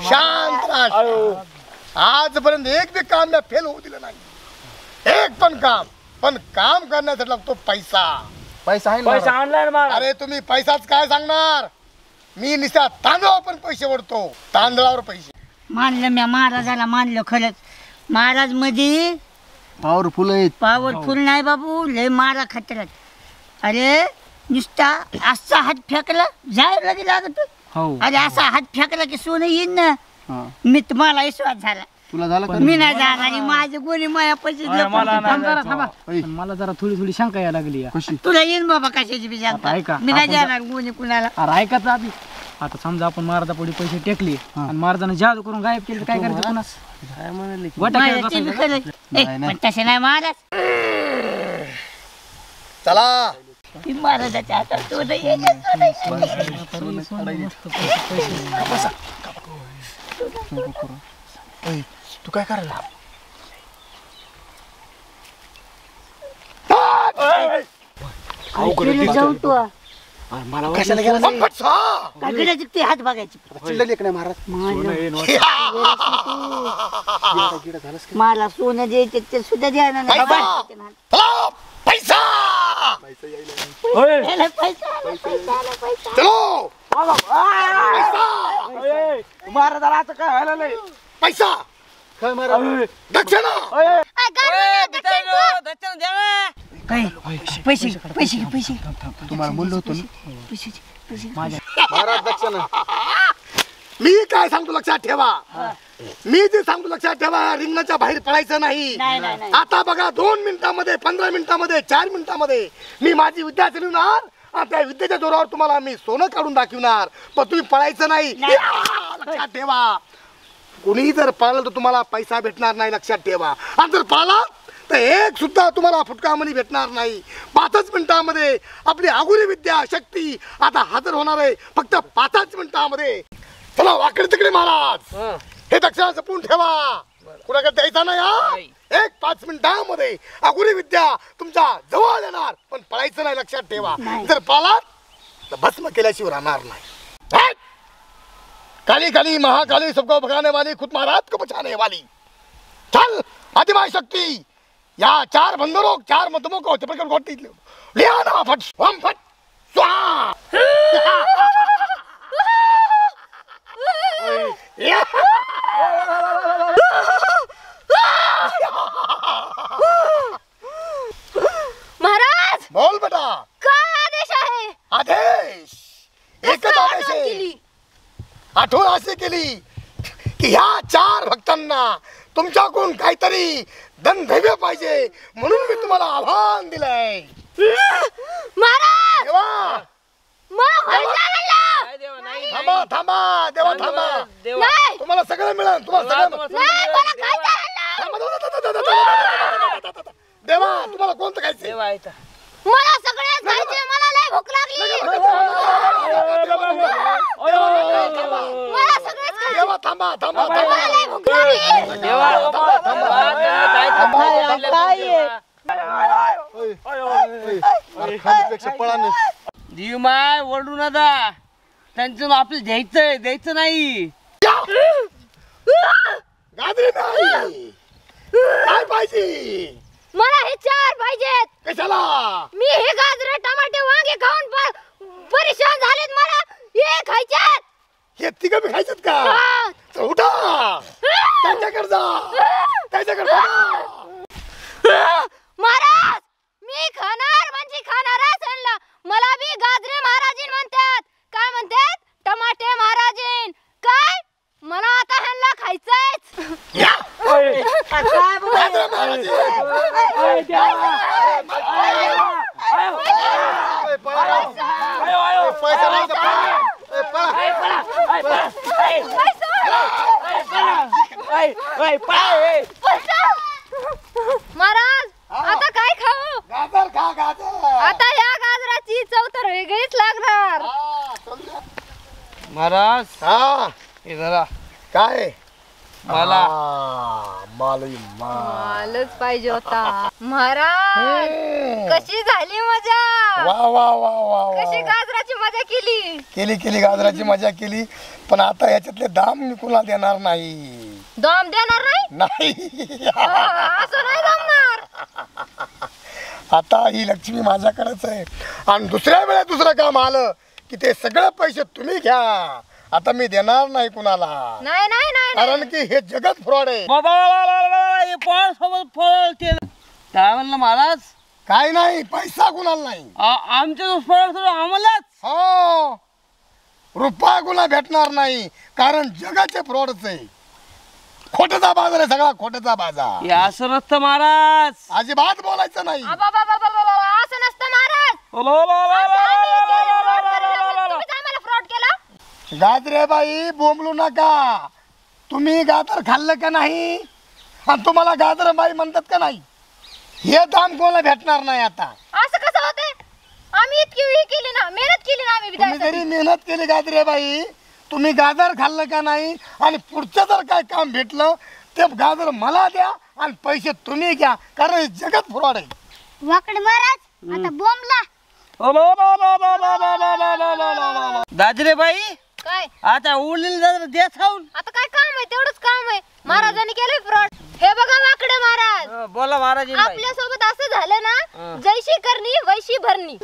शांत. आजपर्यंत एक बी काम मी फेल होऊ दिलं नाही, एक पण काम. पण काम करण्यासाठी लागतो पैसा. पैसा आहे पैसा आणलाय ना. अरे तुम्ही पैसाच काय सांगणार, मी निस्ता तांदळावर पण पैसे ओढतो, तांदळावर पैसे. मानलं मी महाराजाला, मानलं खरंच. महाराज मध्ये पॉवरफुल आहेत. पॉवरफुल नाही बाबू, लय मारा खतरत. अरे नुसता असा हात फेकला जायला लागत. अरे असा हात फेकला की सोनं येईन ना. मी तुम्हाला विश्वास झाला. तुला झालं का? मी नाही जाणार, माझे गोणी माया पैसे मला जरा थोडी शंका यायला लागली. तुला येईन बाबा कशाची बी सांगता. मी नाही जाणार गोणी कुणाला. अरे ऐका आधी, आता समजा आपण महाराजा पुढे पैसे टेकले आणि महाराजाने जादू करून गायब केले, काय करायचं कुणास? तसे नाही महाराज. चला महाराजाच्या हातात सोनं येईल. तू काय करायला? जाऊ तू कशाला गेला? ते हात बघायचे. चिडले का नाही महाराज? मला सोनं द्यायचे ते सुद्धा द्यायला नाही. पैसा चलो. महाराजाला आता काय व्हायला नाही. पैसा काय महाराज? दक्षिणा. पैसे पैसे पैसे तुम्हाला बोललो होतो ना पैसे. महाराज दक्षिणा. मी काय सांगतो लक्षात ठेवा, मी जे सांगतो लक्षात ठेवा, रिंगणाच्या बाहेर पडायचं नाही. आता बघा 2 मिनिटांमध्ये, 15 मिनिटांमध्ये, 4 मिनिटांमध्ये मी माझी विद्या चालवणार आणि त्या विद्येच्या जोरावर तुम्हाला मी सोनं काढून दाखवणार. पण तुम्ही पळायचं नाही, लक्षात ठेवा. कोणीही जर पळालं तर तुम्हाला पैसा भेटणार नाही, लक्षात ठेवा. आणि जर पळाला तर एक सुद्धा तुम्हाला फुटका मनी भेटणार नाही. 5च मिनिटांमध्ये आपली आगुरी विद्या शक्ती आता हजर होणार आहे, फक्त 5च मिनिटांमध्ये. चला वाकडे तिकडे महाराज, हे दक्षिणा जपून ठेवा, कुणाकडे द्यायचा नाही. एक 5 मिनिटांमध्ये आगुरी विद्या तुमच्या जवळ येणार, पण पळायचं नाही, लक्षात ठेवा. जर पळालात तर भस्म केल्याशिवाय राहणार नाही. काली काली महाकाली सबको भगाने वाली, खुद महाराज को बचाने वाली. चल आदिमाय शक्ती, या 4 बंदरों 4 मध्यमों को चपलकर घोट लिया ना. फट ओम फट स्वाहा. महाराज बोल बेटा, काय आदेश आहे? आदेश एकच आदेश आहे. आठवण अशी केली की ह्या 4 भक्तांना तुमच्याकडून काहीतरी धनदैव पाहिजे, म्हणून मी तुम्हाला आव्हान दिलंय. महाराज देवा थांबा थांबा, देवा थांबा, नाही तुम्हाला सगळं मिळेल. तुम्हाला सगळं नाही, मला खायचं देवा, तुम्हाला कोणतं खायचं? मला सगळेच खायचे, मला लय भूक लागली. मला सगळेच खायचे. देवा थांबा थांबा मला थांबा. लय भूक लागली. खाण्यापेक्षा पळानं. माय ओरडू नका, त्यांचं आपलं द्यायचं नाही. गाजरी नाही, काय पाहिजे? मला हे 4 पाहिजेत. कशाला? मी हे गाजर टमाटे वांगे खाऊन परेशान झालेत, मला हे खायचेत. हे तिघं बी खायचं का? चल उठा, त्यांच्याकडे जा, त्यांच्याकडे जा. महाराज मी खाणार म्हणजे खाणारच. मला बी गाजरे महाराजीन म्हणतात. काय म्हणतात? टमाटे महाराजीन. काय? मला आता ह्यांना खायचंय. महाराज आता काय खाऊ? गाजर खा, गाजर. आता या गाजराची चव तर वेगळीच लागणार. महाराज हा हे जरा काय मला मालच पाहिजे होता महाराज. कशी झाली मजा, वा वा वा वा कशी वा गाजराची मजा केली. केली गाजराची मजा केली. पण आता याच्यातले दाम मी कुणाला देणार नाही. दम देणार नाही? असं नाही जमणार. आता ही लक्ष्मी माझ्याकडेच आहे. आणि दुसऱ्या वेळेस दुसरं काम आलं की ते सगळे पैसे तुम्ही घ्या. आता मी देणार नाही कुणाला. नाही नाही नाही कारण की हे जगत फ्रॉड आहे. काय म्हणलं महाराज? काय नाही, पैसा कुणाला नाही. आमच्या आम्हालाच हो, रुपया कुणा भेटणार नाही. कारण जगाचे फ्रॉडच आहे. खोट्याचा बाजार आहे सगळा, खोट्याचा बाजार. असं नसतं महाराज. अजिबात बोलायचं नाही. असं नसतं महाराज. तुम्हीच आम्हाला फ्रॉड केला. गाजरे बाई बोंबलू नका. तुम्ही गाजर खाल्लं का नाही? आणि तुम्हाला गाजर बाई म्हणतात का नाही? हे दाम कोणाला भेटणार नाही. आता असं कसं होते? आम्ही इतकी ही केली ना, मेहनत केली ना आम्ही तुम्ही विद्यार्थी. जरी मेहनत केली गाजरे बाई, तुम्ही गाजर खाल्लं का नाही? आणि पुढचं जर काय काम भेटलं ते गाजर मला द्या आणि पैसे तुम्ही घ्या. कारण हे जगत फ्रॉड आहे. वाकडे महाराज आता बोंबला. दादरे बाई काय आता उरलेलं द्या खाऊन. आता काय काम आहे? तेवढंच काम आहे. महाराजांनी केलंय फ्रॉड. हे बघा वाकडे महाराज, बोला महाराज. आपल्या सोबत असं झालं ना, जैशी करणी वैशी भरणी.